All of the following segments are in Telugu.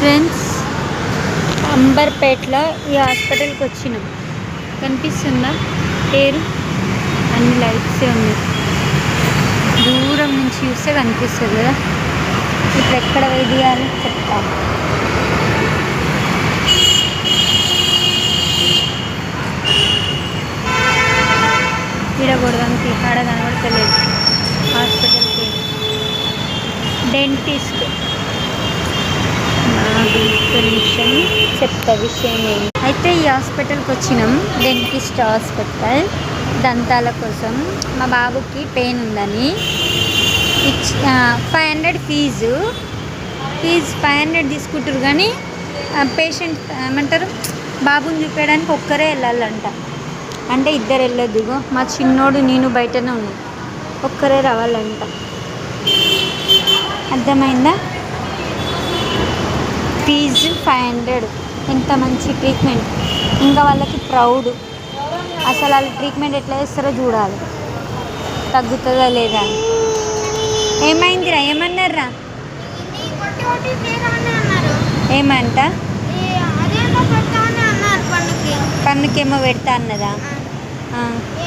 ఫ్రెండ్స్, అంబర్పేటలో ఈ హాస్పిటల్కి వచ్చినాం. కనిపిస్తుందా పేరు? అన్ని లైట్సే ఉన్నాయి. దూరం నుంచి చూస్తే కనిపిస్తుంది కదా. ఇప్పుడు ఎక్కడ వేయాలి చెప్తాను. ఇక్కడ కొడదానికి ఆడ కనబడతలేదు. హాస్పిటల్కి డెంటిస్ట్ నిమిషం చెప్తా విషయం ఏంటి. అయితే ఈ హాస్పిటల్కి వచ్చినాం. డెంటిస్ట్ హాస్పిటల్, దంతాల కోసం. మా బాబుకి పెయిన్ ఉందని 500 ఫీజు 500 తీసుకుంటారు. కానీ పేషెంట్ ఏమంటారు, బాబుని చూపించడానికి ఒక్కరే వెళ్ళాలంట. అంటే ఇద్దరు వెళ్ళొద్దుగో, మా చిన్నోడు నేను బయటనే ఉన్నాం. ఒక్కరే రావాలంట. అర్థమైందా? ఫీజు 500. ఎంత మంచి ట్రీట్మెంట్. ఇంకా వాళ్ళకి ప్రౌడ్. అసలు వాళ్ళు ట్రీట్మెంట్ ఎట్లా చేస్తారో చూడాలి, తగ్గుతుందా లేదా. ఏమైందిరా? ఏమన్నారా? ఏమంట? పన్నుకేమో పెడతా అన్నదా?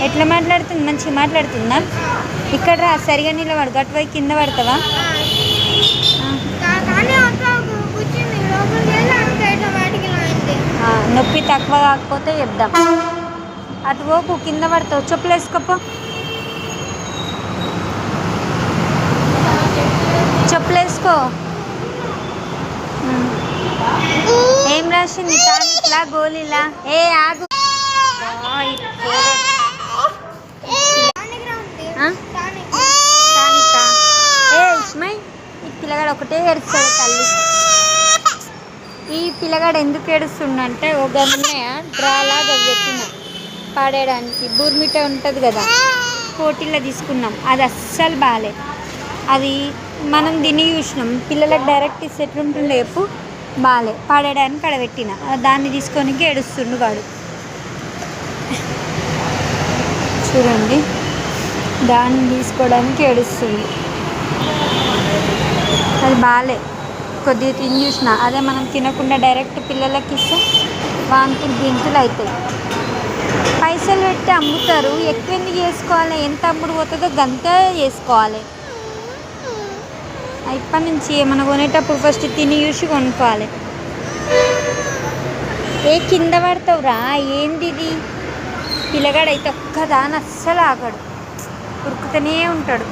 ఎట్లా మాట్లాడుతుంది? మంచిగా మాట్లాడుతుందా? ఇక్కడ రా, సరిగా నిలబడు. గట్వై కింద పడతావా? నొప్పి తక్కువ కాకపోతే చెప్దాం. అటు పోకు, కింద పడతావు. చెప్పులు వేసుకోపో. చెప్పులు వేసుకో. ఏం రాసింది? టానిక్లా గోళీలా? ఏ ఆగు. టానికా? ఏ ఇస్మై, ఈ పిల్లగాడు ఒకటే ఏడుస్తాడు తల్లి. ఈ పిల్లగాడు ఎందుకు ఏడుస్తుండంటే, ఒక డ్రాలాగా పెట్టిన పాడేయడానికి. బూర్మిట ఉంటుంది కదా, పోటీలో తీసుకున్నాం. అది అస్సలు బాగాలే. అది మనం తిని చూసినాం. పిల్లలకు డైరెక్ట్ ఇస్తే ఎట్లుంటుండే చెప్పు. బాగాలే. పాడేయడానికి అడబెట్టిన, దాన్ని తీసుకొని ఏడుస్తుండు వాడు. చూడండి, దాన్ని తీసుకోవడానికి ఏడుస్తుంది. అది బాగాలే. కొద్దిగా తిని చూసిన. అదే మనం తినకుండా డైరెక్ట్ పిల్లలకి ఇస్తే వాంతులు గింతులు అవుతాయి. పైసలు పెట్టి అమ్ముతారు. ఎక్కువ ఎందుకు చేసుకోవాలి? ఎంత అమ్ముడు పోతుందో గంతే చేసుకోవాలి. ఇప్పటి నుంచి ఏమైనా కొనేటప్పుడు ఫస్ట్ తిని చూసి కొనుక్కోవాలి. ఏ కింద పడతావురా? ఏంది ఇది? పిల్లగాడైతే ఒక్కదాని అస్సలు ఆగడు, ఉరుకుతూనే ఉంటాడు.